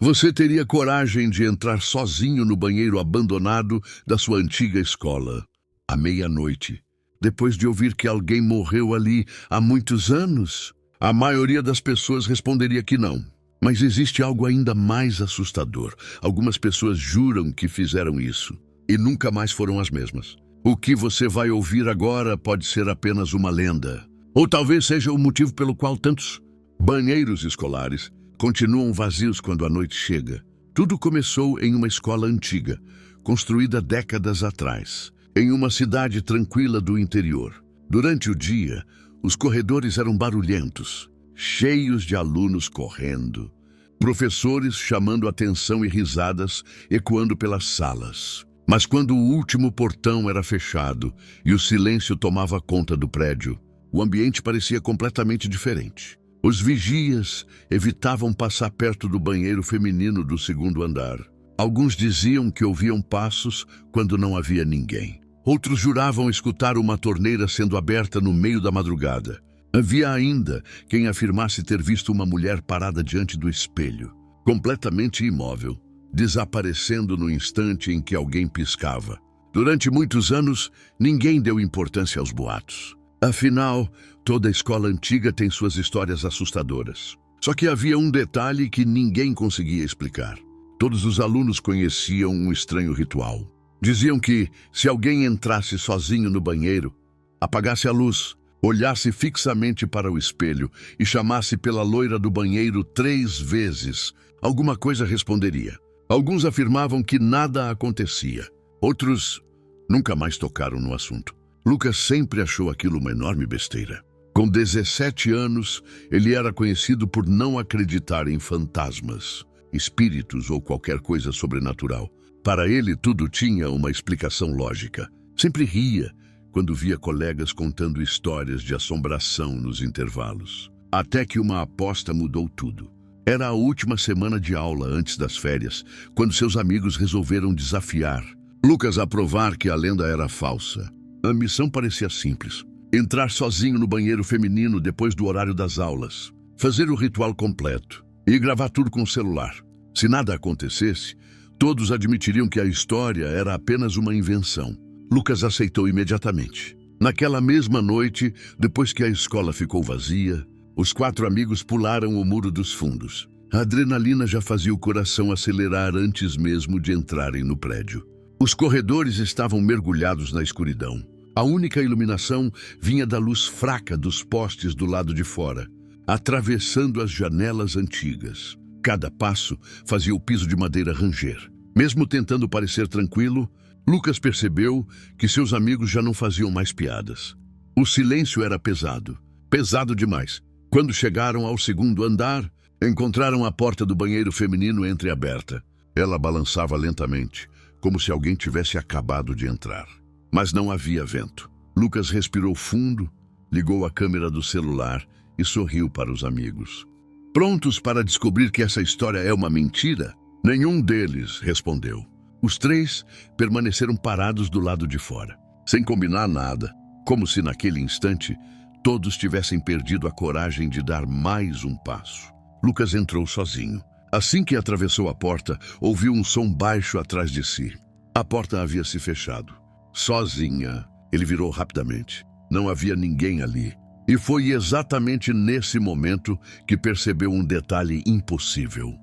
Você teria coragem de entrar sozinho no banheiro abandonado da sua antiga escola, à meia-noite, depois de ouvir que alguém morreu ali há muitos anos? A maioria das pessoas responderia que não. Mas existe algo ainda mais assustador. Algumas pessoas juram que fizeram isso e nunca mais foram as mesmas. O que você vai ouvir agora pode ser apenas uma lenda. Ou talvez seja o motivo pelo qual tantos banheiros escolares continuam vazios quando a noite chega. Tudo começou em uma escola antiga, construída décadas atrás, em uma cidade tranquila do interior. Durante o dia, os corredores eram barulhentos, cheios de alunos correndo, professores chamando atenção e risadas ecoando pelas salas. Mas quando o último portão era fechado e o silêncio tomava conta do prédio, o ambiente parecia completamente diferente. Os vigias evitavam passar perto do banheiro feminino do segundo andar. Alguns diziam que ouviam passos quando não havia ninguém. Outros juravam escutar uma torneira sendo aberta no meio da madrugada. Havia ainda quem afirmasse ter visto uma mulher parada diante do espelho, completamente imóvel, desaparecendo no instante em que alguém piscava. Durante muitos anos, ninguém deu importância aos boatos. Afinal, toda escola antiga tem suas histórias assustadoras. Só que havia um detalhe que ninguém conseguia explicar. Todos os alunos conheciam um estranho ritual. Diziam que, se alguém entrasse sozinho no banheiro, apagasse a luz, olhasse fixamente para o espelho e chamasse pela loira do banheiro 3 vezes, alguma coisa responderia. Alguns afirmavam que nada acontecia. Outros nunca mais tocaram no assunto. Lucas sempre achou aquilo uma enorme besteira. Com 17 anos, ele era conhecido por não acreditar em fantasmas, espíritos ou qualquer coisa sobrenatural. Para ele, tudo tinha uma explicação lógica. Sempre ria quando via colegas contando histórias de assombração nos intervalos. Até que uma aposta mudou tudo. Era a última semana de aula antes das férias, quando seus amigos resolveram desafiar Lucas a provar que a lenda era falsa. A missão parecia simples: entrar sozinho no banheiro feminino depois do horário das aulas, fazer o ritual completo e gravar tudo com o celular. Se nada acontecesse, todos admitiriam que a história era apenas uma invenção. Lucas aceitou imediatamente. Naquela mesma noite, depois que a escola ficou vazia, os 4 amigos pularam o muro dos fundos. A adrenalina já fazia o coração acelerar antes mesmo de entrarem no prédio. Os corredores estavam mergulhados na escuridão. A única iluminação vinha da luz fraca dos postes do lado de fora, atravessando as janelas antigas. Cada passo fazia o piso de madeira ranger. Mesmo tentando parecer tranquilo, Lucas percebeu que seus amigos já não faziam mais piadas. O silêncio era pesado, pesado demais. Quando chegaram ao segundo andar, encontraram a porta do banheiro feminino entreaberta. Ela balançava lentamente, como se alguém tivesse acabado de entrar. Mas não havia vento. Lucas respirou fundo, ligou a câmera do celular e sorriu para os amigos. Prontos para descobrir que essa história é uma mentira? Nenhum deles respondeu. Os 3 permaneceram parados do lado de fora, sem combinar nada, como se naquele instante todos tivessem perdido a coragem de dar mais um passo. Lucas entrou sozinho. Assim que atravessou a porta, ouviu um som baixo atrás de si. A porta havia se fechado. Sozinha, ele virou rapidamente. Não havia ninguém ali. E foi exatamente nesse momento que percebeu um detalhe impossível.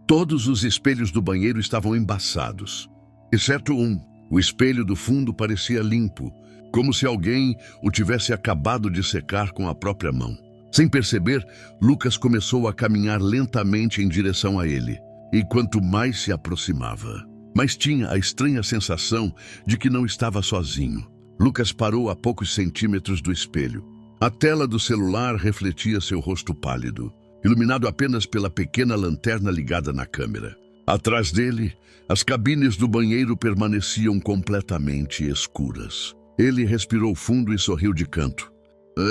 Todos os espelhos do banheiro estavam embaçados, exceto um. O espelho do fundo parecia limpo, como se alguém o tivesse acabado de secar com a própria mão. Sem perceber, Lucas começou a caminhar lentamente em direção a ele. E quanto mais se aproximava, mais tinha a estranha sensação de que não estava sozinho. Lucas parou a poucos centímetros do espelho. A tela do celular refletia seu rosto pálido, iluminado apenas pela pequena lanterna ligada na câmera. Atrás dele, as cabines do banheiro permaneciam completamente escuras. Ele respirou fundo e sorriu de canto.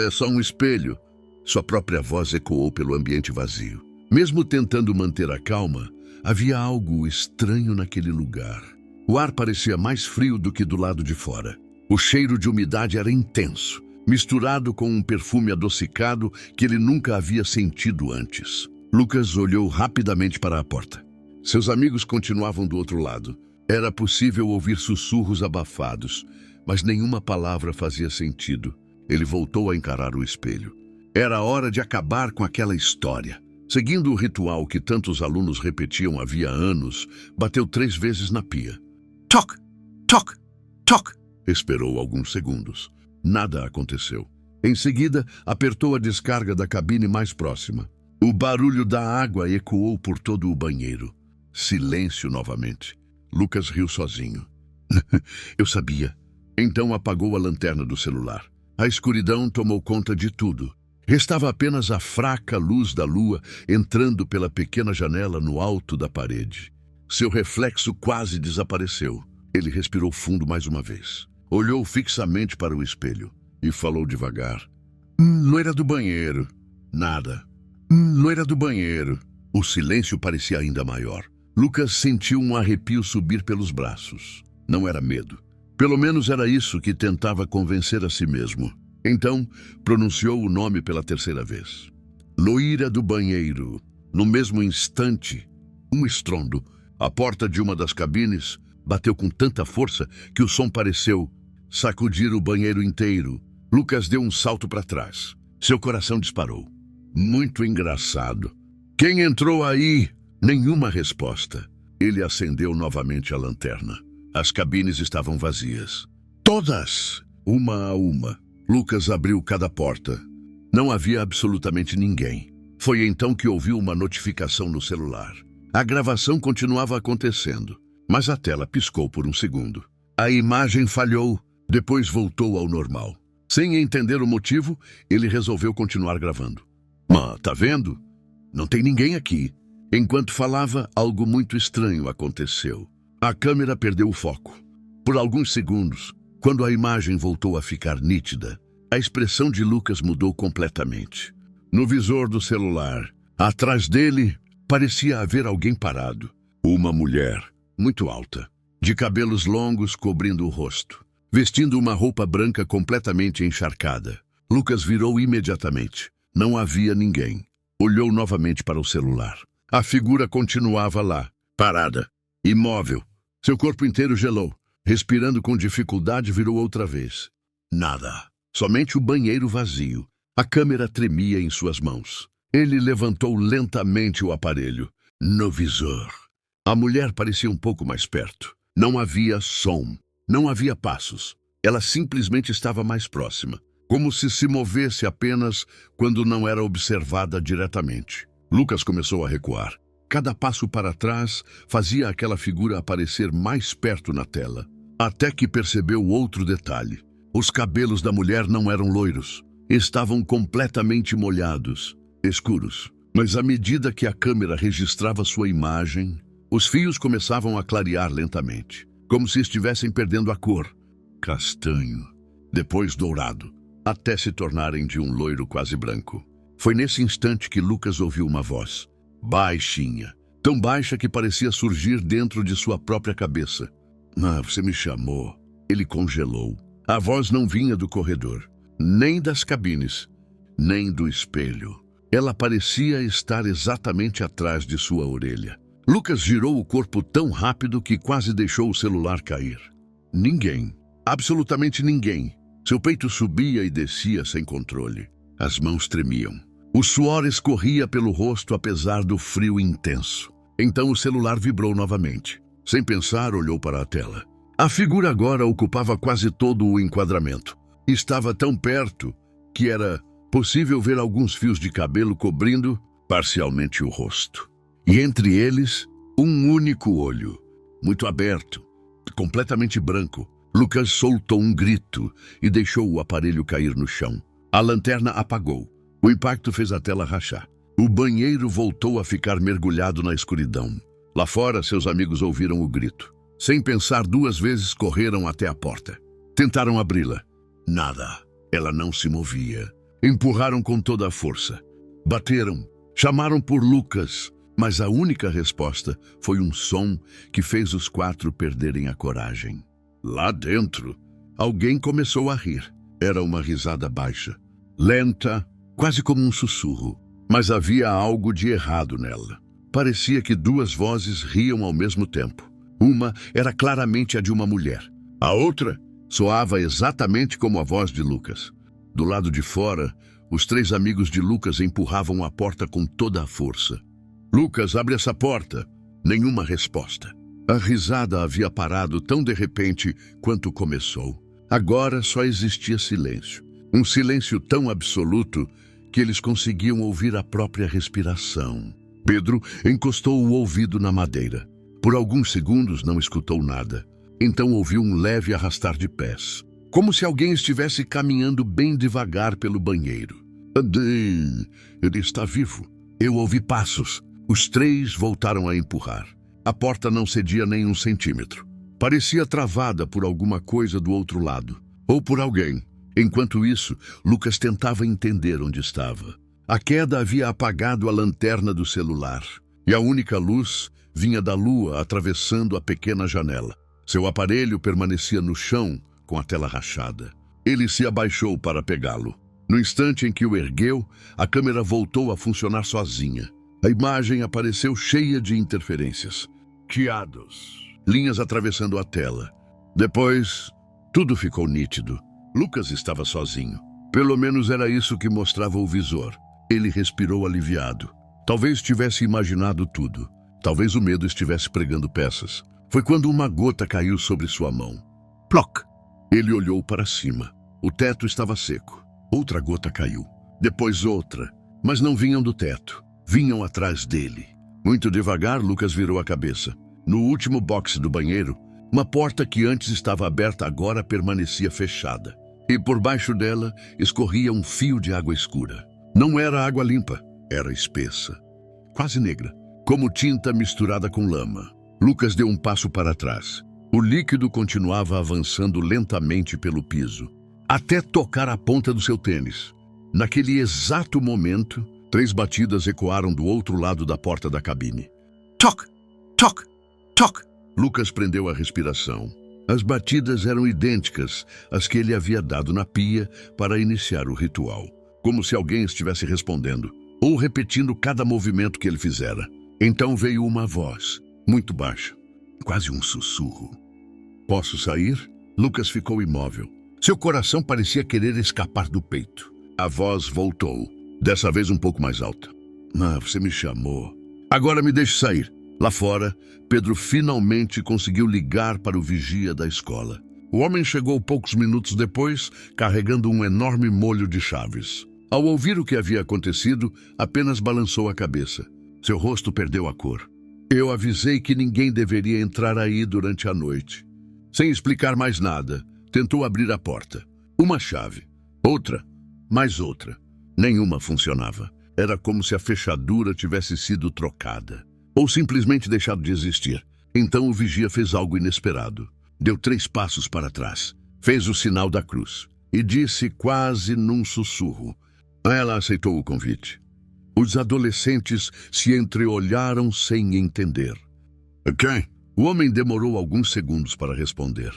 É só um espelho. Sua própria voz ecoou pelo ambiente vazio. Mesmo tentando manter a calma, havia algo estranho naquele lugar. O ar parecia mais frio do que do lado de fora. O cheiro de umidade era intenso, misturado com um perfume adocicado que ele nunca havia sentido antes. Lucas olhou rapidamente para a porta. Seus amigos continuavam do outro lado. Era possível ouvir sussurros abafados, mas nenhuma palavra fazia sentido. Ele voltou a encarar o espelho. Era hora de acabar com aquela história. Seguindo o ritual que tantos alunos repetiam havia anos, bateu 3 vezes na pia. Toc! Toc! Toc! Esperou alguns segundos. Nada aconteceu. Em seguida, apertou a descarga da cabine mais próxima. O barulho da água ecoou por todo o banheiro. Silêncio novamente. Lucas riu sozinho. Eu sabia. Então apagou a lanterna do celular. A escuridão tomou conta de tudo. Restava apenas a fraca luz da lua entrando pela pequena janela no alto da parede. Seu reflexo quase desapareceu. Ele respirou fundo mais uma vez. Olhou fixamente para o espelho e falou devagar. Loira do banheiro. Nada. Loira do banheiro. O silêncio parecia ainda maior. Lucas sentiu um arrepio subir pelos braços. Não era medo. Pelo menos era isso que tentava convencer a si mesmo. Então, pronunciou o nome pela 3ª vez. Loira do banheiro. No mesmo instante, um estrondo. A porta de uma das cabines bateu com tanta força que o som pareceu sacudir o banheiro inteiro. Lucas deu um salto para trás. Seu coração disparou. Muito engraçado. Quem entrou aí? Nenhuma resposta. Ele acendeu novamente a lanterna. As cabines estavam vazias. Todas! Uma a uma. Lucas abriu cada porta. Não havia absolutamente ninguém. Foi então que ouviu uma notificação no celular. A gravação continuava acontecendo, mas a tela piscou por um segundo. A imagem falhou, depois voltou ao normal. Sem entender o motivo, ele resolveu continuar gravando. Tá vendo? Não tem ninguém aqui. Enquanto falava, algo muito estranho aconteceu. A câmera perdeu o foco. Por alguns segundos, quando a imagem voltou a ficar nítida, a expressão de Lucas mudou completamente. No visor do celular, atrás dele, parecia haver alguém parado. Uma mulher, muito alta, de cabelos longos cobrindo o rosto, vestindo uma roupa branca completamente encharcada. Lucas virou imediatamente. Não havia ninguém. Olhou novamente para o celular. A figura continuava lá, parada, imóvel. Seu corpo inteiro gelou. Respirando com dificuldade, virou outra vez. Nada. Somente o banheiro vazio. A câmera tremia em suas mãos. Ele levantou lentamente o aparelho. No visor. A mulher parecia um pouco mais perto. Não havia som. Não havia passos. Ela simplesmente estava mais próxima. Como se movesse apenas quando não era observada diretamente. Lucas começou a recuar. Cada passo para trás fazia aquela figura aparecer mais perto na tela. Até que percebeu outro detalhe. Os cabelos da mulher não eram loiros. Estavam completamente molhados, escuros. Mas à medida que a câmera registrava sua imagem, os fios começavam a clarear lentamente, como se estivessem perdendo a cor. Castanho, depois dourado, até se tornarem de um loiro quase branco. Foi nesse instante que Lucas ouviu uma voz, baixinha, tão baixa que parecia surgir dentro de sua própria cabeça. Você me chamou. Ele congelou. A voz não vinha do corredor, nem das cabines, nem do espelho. Ela parecia estar exatamente atrás de sua orelha. Lucas girou o corpo tão rápido que quase deixou o celular cair. Ninguém, absolutamente ninguém. Seu peito subia e descia sem controle. As mãos tremiam. O suor escorria pelo rosto apesar do frio intenso. Então o celular vibrou novamente. Sem pensar, olhou para a tela. A figura agora ocupava quase todo o enquadramento. Estava tão perto que era possível ver alguns fios de cabelo cobrindo parcialmente o rosto. E entre eles, um único olho, muito aberto, completamente branco. Lucas soltou um grito e deixou o aparelho cair no chão. A lanterna apagou. O impacto fez a tela rachar. O banheiro voltou a ficar mergulhado na escuridão. Lá fora, seus amigos ouviram o grito. Sem pensar 2 vezes, correram até a porta. Tentaram abri-la. Nada. Ela não se movia. Empurraram com toda a força. Bateram. Chamaram por Lucas. Mas a única resposta foi um som que fez os 4 perderem a coragem. Lá dentro, alguém começou a rir. Era uma risada baixa, lenta, quase como um sussurro. Mas havia algo de errado nela. Parecia que duas vozes riam ao mesmo tempo. Uma era claramente a de uma mulher. A outra soava exatamente como a voz de Lucas. Do lado de fora, os três amigos de Lucas empurravam a porta com toda a força. Lucas, abre essa porta. Nenhuma resposta. A risada havia parado tão de repente quanto começou. Agora só existia silêncio. Um silêncio tão absoluto que eles conseguiam ouvir a própria respiração. Pedro encostou o ouvido na madeira. Por alguns segundos não escutou nada. Então ouviu um leve arrastar de pés, como se alguém estivesse caminhando bem devagar pelo banheiro. Ele está vivo. Eu ouvi passos. Os três voltaram a empurrar. A porta não cedia nem 1 centímetro. Parecia travada por alguma coisa do outro lado, ou por alguém. Enquanto isso, Lucas tentava entender onde estava. A queda havia apagado a lanterna do celular, e a única luz vinha da lua atravessando a pequena janela. Seu aparelho permanecia no chão, com a tela rachada. Ele se abaixou para pegá-lo. No instante em que o ergueu, a câmera voltou a funcionar sozinha. A imagem apareceu cheia de interferências. Chiados. Linhas atravessando a tela. Depois, tudo ficou nítido. Lucas estava sozinho. Pelo menos era isso que mostrava o visor. Ele respirou aliviado. Talvez tivesse imaginado tudo. Talvez o medo estivesse pregando peças. Foi quando uma gota caiu sobre sua mão. Ploc! Ele olhou para cima. O teto estava seco. Outra gota caiu. Depois outra. Mas não vinham do teto. Vinham atrás dele. Muito devagar, Lucas virou a cabeça. No último boxe do banheiro, uma porta que antes estava aberta agora permanecia fechada. E por baixo dela escorria um fio de água escura. Não era água limpa, era espessa. Quase negra, como tinta misturada com lama. Lucas deu um passo para trás. O líquido continuava avançando lentamente pelo piso, até tocar a ponta do seu tênis. Naquele exato momento, 3 batidas ecoaram do outro lado da porta da cabine. Toc! Toc! Toc! Lucas prendeu a respiração. As batidas eram idênticas às que ele havia dado na pia para iniciar o ritual, como se alguém estivesse respondendo, ou repetindo cada movimento que ele fizera. Então veio uma voz, muito baixa, quase um sussurro. Posso sair? Lucas ficou imóvel. Seu coração parecia querer escapar do peito. A voz voltou, dessa vez um pouco mais alta. Você me chamou. Agora me deixe sair. Lá fora, Pedro finalmente conseguiu ligar para o vigia da escola. O homem chegou poucos minutos depois, carregando um enorme molho de chaves. Ao ouvir o que havia acontecido, apenas balançou a cabeça. Seu rosto perdeu a cor. Eu avisei que ninguém deveria entrar aí durante a noite. Sem explicar mais nada, tentou abrir a porta. Uma chave. Outra. Mais outra. Nenhuma funcionava. Era como se a fechadura tivesse sido trocada. Ou simplesmente deixado de existir. Então o vigia fez algo inesperado. Deu 3 passos para trás. Fez o sinal da cruz. E disse quase num sussurro. Ela aceitou o convite. Os adolescentes se entreolharam sem entender. Quem? O homem demorou alguns segundos para responder.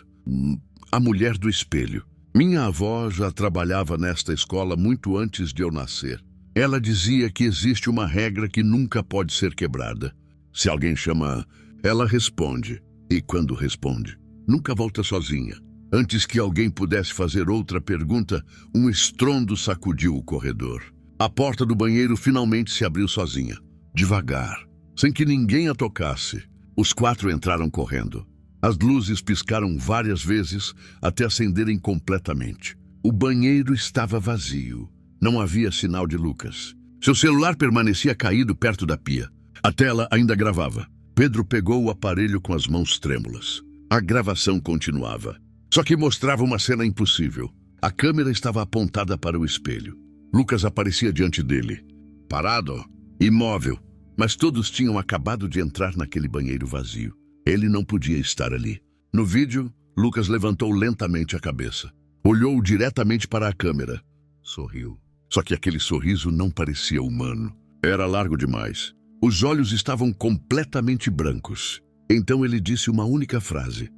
A mulher do espelho. Minha avó já trabalhava nesta escola muito antes de eu nascer. Ela dizia que existe uma regra que nunca pode ser quebrada. Se alguém chama, ela responde. E quando responde, nunca volta sozinha. Antes que alguém pudesse fazer outra pergunta, um estrondo sacudiu o corredor. A porta do banheiro finalmente se abriu sozinha. Devagar, sem que ninguém a tocasse. Os 4 entraram correndo. As luzes piscaram várias vezes até acenderem completamente. O banheiro estava vazio. Não havia sinal de Lucas. Seu celular permanecia caído perto da pia. A tela ainda gravava. Pedro pegou o aparelho com as mãos trêmulas. A gravação continuava. Só que mostrava uma cena impossível. A câmera estava apontada para o espelho. Lucas aparecia diante dele. Parado, imóvel. Mas todos tinham acabado de entrar naquele banheiro vazio. Ele não podia estar ali. No vídeo, Lucas levantou lentamente a cabeça. Olhou diretamente para a câmera. Sorriu. Só que aquele sorriso não parecia humano. Era largo demais. Os olhos estavam completamente brancos. Então ele disse uma única frase.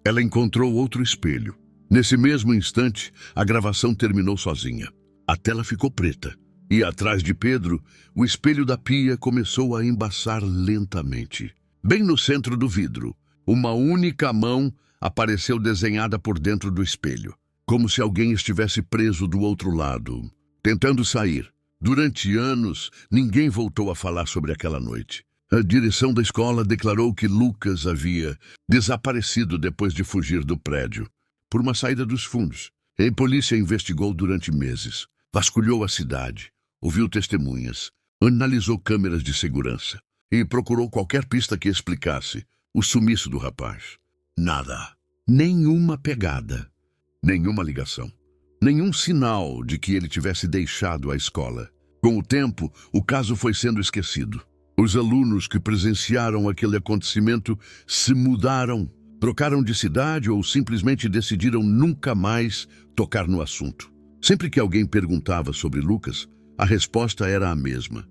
Ela encontrou outro espelho. Nesse mesmo instante, a gravação terminou sozinha. A tela ficou preta. E atrás de Pedro, o espelho da pia começou a embaçar lentamente. Bem no centro do vidro, uma única mão apareceu desenhada por dentro do espelho, como se alguém estivesse preso do outro lado, tentando sair. Durante anos, ninguém voltou a falar sobre aquela noite. A direção da escola declarou que Lucas havia desaparecido depois de fugir do prédio, por uma saída dos fundos. A polícia investigou durante meses, vasculhou a cidade, ouviu testemunhas, analisou câmeras de segurança e procurou qualquer pista que explicasse o sumiço do rapaz. Nada. Nenhuma pegada. Nenhuma ligação. Nenhum sinal de que ele tivesse deixado a escola. Com o tempo, o caso foi sendo esquecido. Os alunos que presenciaram aquele acontecimento se mudaram, trocaram de cidade ou simplesmente decidiram nunca mais tocar no assunto. Sempre que alguém perguntava sobre Lucas, a resposta era a mesma.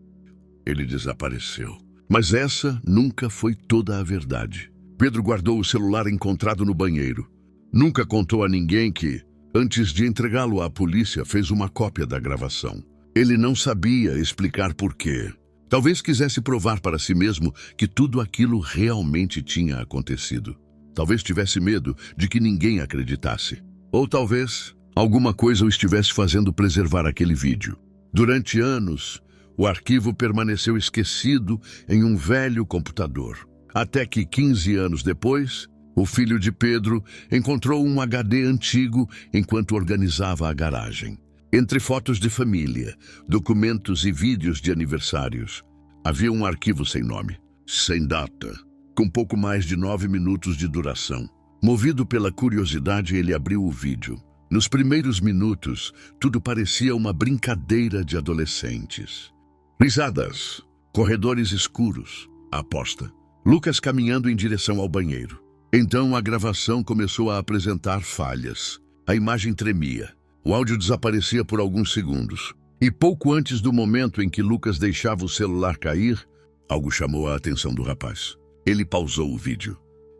Ele desapareceu. Mas essa nunca foi toda a verdade. Pedro guardou o celular encontrado no banheiro. Nunca contou a ninguém que, antes de entregá-lo à polícia, fez uma cópia da gravação. Ele não sabia explicar por quê. Talvez quisesse provar para si mesmo que tudo aquilo realmente tinha acontecido. Talvez tivesse medo de que ninguém acreditasse. Ou talvez alguma coisa o estivesse fazendo preservar aquele vídeo. Durante anos, o arquivo permaneceu esquecido em um velho computador. Até que 15 anos depois, o filho de Pedro encontrou um HD antigo enquanto organizava a garagem. Entre fotos de família, documentos e vídeos de aniversários, havia um arquivo sem nome, sem data, com pouco mais de 9 minutos de duração. Movido pela curiosidade, ele abriu o vídeo. Nos primeiros minutos, tudo parecia uma brincadeira de adolescentes. Risadas, corredores escuros, a aposta. Lucas caminhando em direção ao banheiro. Então a gravação começou a apresentar falhas. A imagem tremia. O áudio desaparecia por alguns segundos. E pouco antes do momento em que Lucas deixava o celular cair, algo chamou a atenção do rapaz. Ele pausou o vídeo.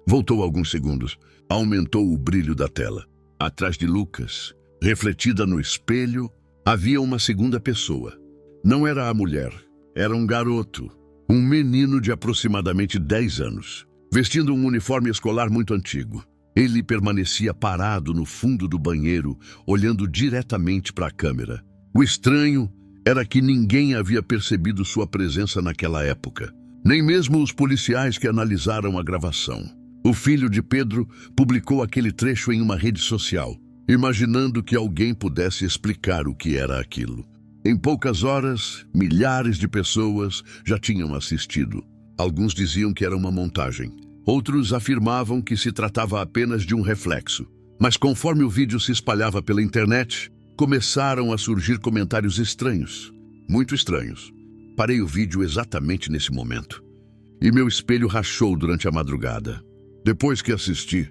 Voltou alguns segundos. Aumentou o brilho da tela. Atrás de Lucas, refletida no espelho, havia uma segunda pessoa. Não era a mulher, era um garoto. Um menino de aproximadamente 10 anos, vestindo um uniforme escolar muito antigo. Ele permanecia parado no fundo do banheiro, olhando diretamente para a câmera. O estranho era que ninguém havia percebido sua presença naquela época, nem mesmo os policiais que analisaram a gravação. O filho de Pedro publicou aquele trecho em uma rede social, imaginando que alguém pudesse explicar o que era aquilo. Em poucas horas, milhares de pessoas já tinham assistido. Alguns diziam que era uma montagem. Outros afirmavam que se tratava apenas de um reflexo. Mas conforme o vídeo se espalhava pela internet, começaram a surgir comentários estranhos. Muito estranhos. Parei o vídeo exatamente nesse momento. E meu espelho rachou durante a madrugada. Depois que assisti,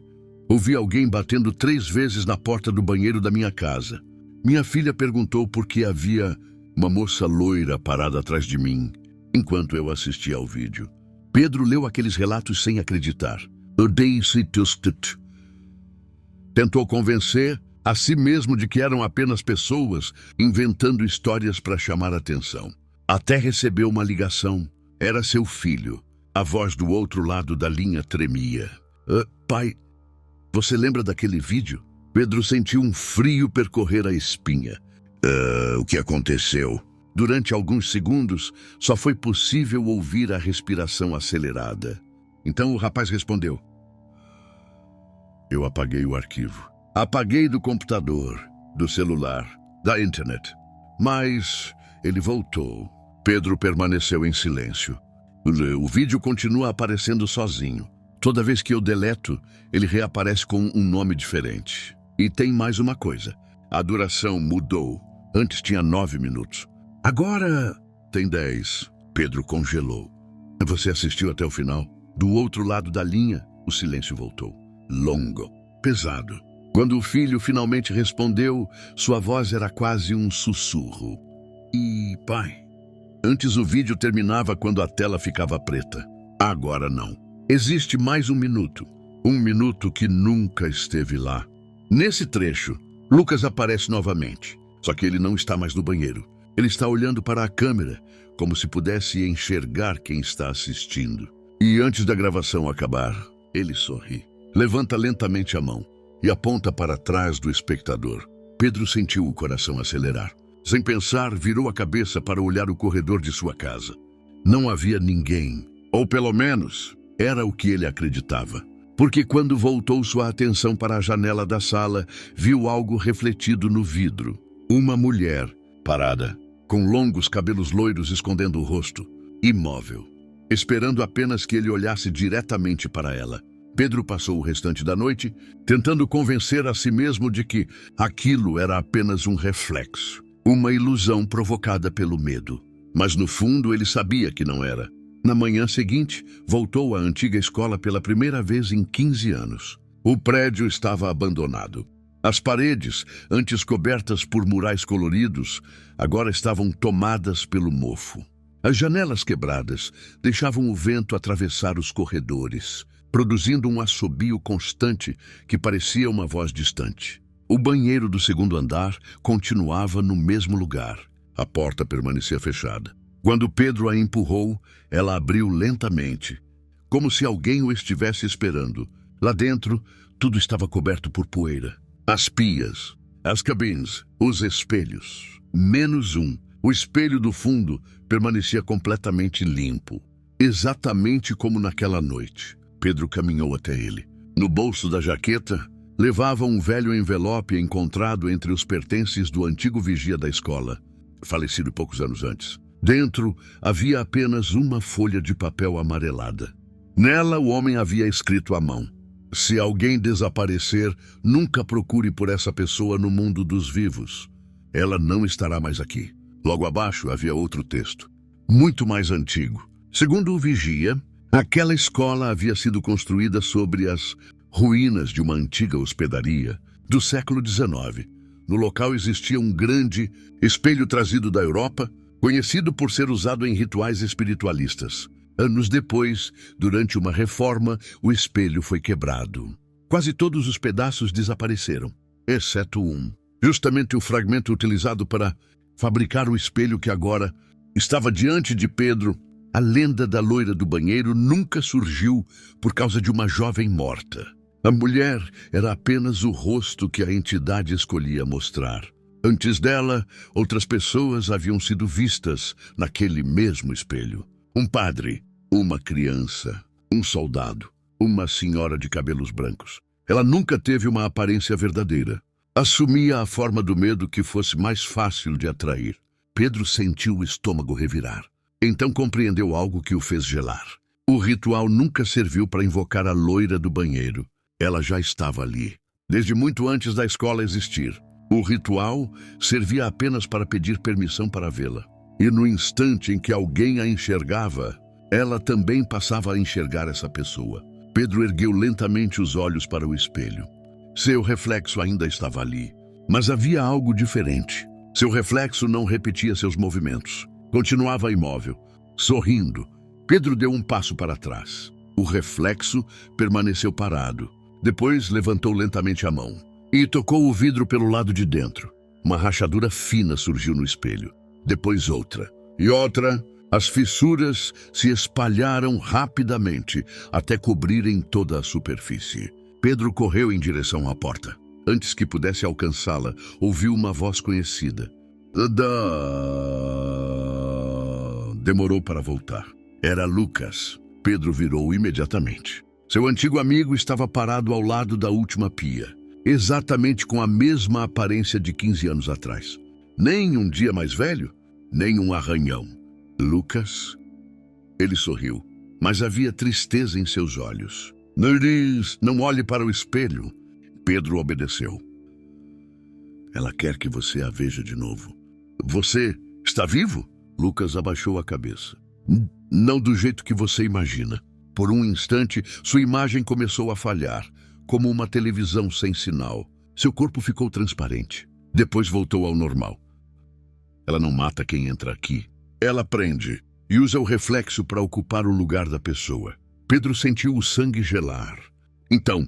ouvi alguém batendo 3 vezes na porta do banheiro da minha casa. Minha filha perguntou por que havia uma moça loira parada atrás de mim, enquanto eu assistia ao vídeo. Pedro leu aqueles relatos sem acreditar. Tentou convencer a si mesmo de que eram apenas pessoas inventando histórias para chamar atenção. Até recebeu uma ligação. Era seu filho. A voz do outro lado da linha tremia. Pai, você lembra daquele vídeo? Pedro sentiu um frio percorrer a espinha. O que aconteceu? Durante alguns segundos, só foi possível ouvir a respiração acelerada. Então o rapaz respondeu. Eu apaguei o arquivo. Apaguei do computador, do celular, da internet. Mas ele voltou. Pedro permaneceu em silêncio. O vídeo continua aparecendo sozinho. Toda vez que eu deleto, ele reaparece com um nome diferente. E tem mais uma coisa. A duração mudou. Antes tinha 9 minutos. Agora tem 10. Pedro congelou. Você assistiu até o final? Do outro lado da linha, o silêncio voltou. Longo. Pesado. Quando o filho finalmente respondeu, sua voz era quase um sussurro. E pai? Antes o vídeo terminava quando a tela ficava preta. Agora não. Existe mais 1 minuto. 1 minuto que nunca esteve lá. Nesse trecho, Lucas aparece novamente. Só que ele não está mais no banheiro. Ele está olhando para a câmera, como se pudesse enxergar quem está assistindo. E antes da gravação acabar, ele sorri. Levanta lentamente a mão e aponta para trás do espectador. Pedro sentiu o coração acelerar. Sem pensar, virou a cabeça para olhar o corredor de sua casa. Não havia ninguém, ou pelo menos, era o que ele acreditava. Porque quando voltou sua atenção para a janela da sala, viu algo refletido no vidro. Uma mulher, parada, com longos cabelos loiros escondendo o rosto, imóvel, esperando apenas que ele olhasse diretamente para ela. Pedro passou o restante da noite tentando convencer a si mesmo de que aquilo era apenas um reflexo, uma ilusão provocada pelo medo. Mas no fundo ele sabia que não era. Na manhã seguinte, voltou à antiga escola pela primeira vez em 15 anos. O prédio estava abandonado. As paredes, antes cobertas por murais coloridos, agora estavam tomadas pelo mofo. As janelas quebradas deixavam o vento atravessar os corredores, produzindo um assobio constante que parecia uma voz distante. O banheiro do segundo andar continuava no mesmo lugar. A porta permanecia fechada. Quando Pedro a empurrou, ela abriu lentamente, como se alguém o estivesse esperando. Lá dentro, tudo estava coberto por poeira. As pias, as cabines, os espelhos. Menos um. O espelho do fundo permanecia completamente limpo. Exatamente como naquela noite. Pedro caminhou até ele. No bolso da jaqueta, levava um velho envelope encontrado entre os pertences do antigo vigia da escola, falecido poucos anos antes. Dentro havia apenas uma folha de papel amarelada. Nela o homem havia escrito à mão: "Se alguém desaparecer, nunca procure por essa pessoa no mundo dos vivos. Ela não estará mais aqui." Logo abaixo havia outro texto, muito mais antigo. Segundo o vigia, aquela escola havia sido construída sobre as ruínas de uma antiga hospedaria do século XIX. No local existia um grande espelho trazido da Europa, conhecido por ser usado em rituais espiritualistas. Anos depois, durante uma reforma, o espelho foi quebrado. Quase todos os pedaços desapareceram, exceto um. Justamente o fragmento utilizado para fabricar o espelho que agora estava diante de Pedro. A lenda da loira do banheiro nunca surgiu por causa de uma jovem morta. A mulher era apenas o rosto que a entidade escolhia mostrar. Antes dela, outras pessoas haviam sido vistas naquele mesmo espelho. Um padre, uma criança, um soldado, uma senhora de cabelos brancos. Ela nunca teve uma aparência verdadeira. Assumia a forma do medo que fosse mais fácil de atrair. Pedro sentiu o estômago revirar. Então compreendeu algo que o fez gelar. O ritual nunca serviu para invocar a loira do banheiro. Ela já estava ali, desde muito antes da escola existir. O ritual servia apenas para pedir permissão para vê-la. E no instante em que alguém a enxergava, ela também passava a enxergar essa pessoa. Pedro ergueu lentamente os olhos para o espelho. Seu reflexo ainda estava ali, mas havia algo diferente. Seu reflexo não repetia seus movimentos. Continuava imóvel, sorrindo. Pedro deu um passo para trás. O reflexo permaneceu parado. Depois levantou lentamente a mão e tocou o vidro pelo lado de dentro. Uma rachadura fina surgiu no espelho. Depois outra. E outra. As fissuras se espalharam rapidamente até cobrirem toda a superfície. Pedro correu em direção à porta. Antes que pudesse alcançá-la, ouviu uma voz conhecida. Demorou para voltar. Era Lucas. Pedro virou imediatamente. Seu antigo amigo estava parado ao lado da última pia, exatamente com a mesma aparência de 15 anos atrás. Nem um dia mais velho, nem um arranhão. Lucas? Ele sorriu, mas havia tristeza em seus olhos. Nariz, não olhe para o espelho. Pedro obedeceu. Ela quer que você a veja de novo. Você está vivo? Lucas abaixou a cabeça. Não do jeito que você imagina. Por um instante, sua imagem começou a falhar, como uma televisão sem sinal. Seu corpo ficou transparente. Depois voltou ao normal. Ela não mata quem entra aqui. Ela prende e usa o reflexo para ocupar o lugar da pessoa. Pedro sentiu o sangue gelar. Então,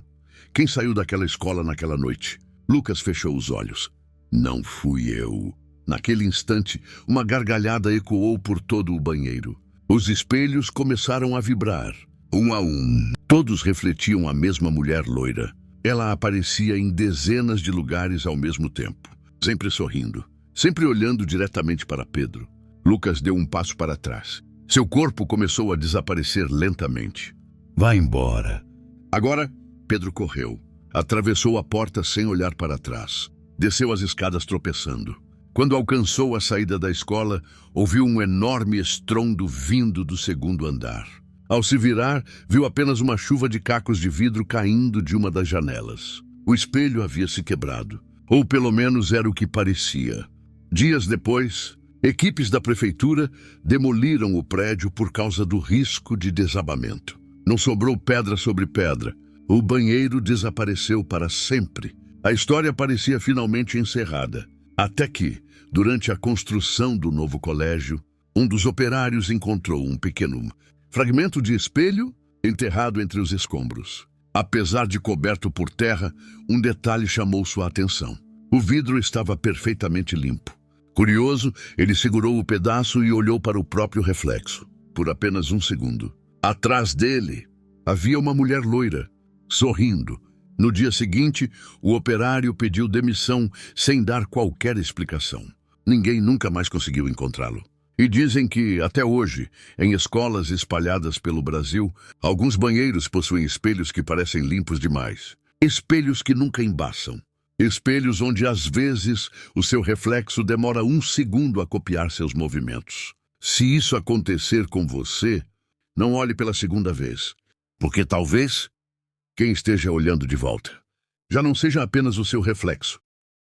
quem saiu daquela escola naquela noite? Lucas fechou os olhos. Não fui eu. Naquele instante, uma gargalhada ecoou por todo o banheiro. Os espelhos começaram a vibrar, um a um. Todos refletiam a mesma mulher loira. Ela aparecia em dezenas de lugares ao mesmo tempo, sempre sorrindo, sempre olhando diretamente para Pedro. Lucas deu um passo para trás. Seu corpo começou a desaparecer lentamente. Vá embora. Agora, Pedro correu. Atravessou a porta sem olhar para trás. Desceu as escadas tropeçando. Quando alcançou a saída da escola, ouviu um enorme estrondo vindo do segundo andar. Ao se virar, viu apenas uma chuva de cacos de vidro caindo de uma das janelas. O espelho havia se quebrado, ou pelo menos era o que parecia. Dias depois, equipes da prefeitura demoliram o prédio por causa do risco de desabamento. Não sobrou pedra sobre pedra. O banheiro desapareceu para sempre. A história parecia finalmente encerrada. Até que, durante a construção do novo colégio, um dos operários encontrou um pequeno fragmento de espelho enterrado entre os escombros. Apesar de coberto por terra, um detalhe chamou sua atenção. O vidro estava perfeitamente limpo. Curioso, ele segurou o pedaço e olhou para o próprio reflexo, por apenas um segundo. Atrás dele, havia uma mulher loira, sorrindo. No dia seguinte, o operário pediu demissão sem dar qualquer explicação. Ninguém nunca mais conseguiu encontrá-lo. E dizem que, até hoje, em escolas espalhadas pelo Brasil, alguns banheiros possuem espelhos que parecem limpos demais. Espelhos que nunca embaçam. Espelhos onde, às vezes, o seu reflexo demora um segundo a copiar seus movimentos. Se isso acontecer com você, não olhe pela segunda vez, porque talvez quem esteja olhando de volta já não seja apenas o seu reflexo,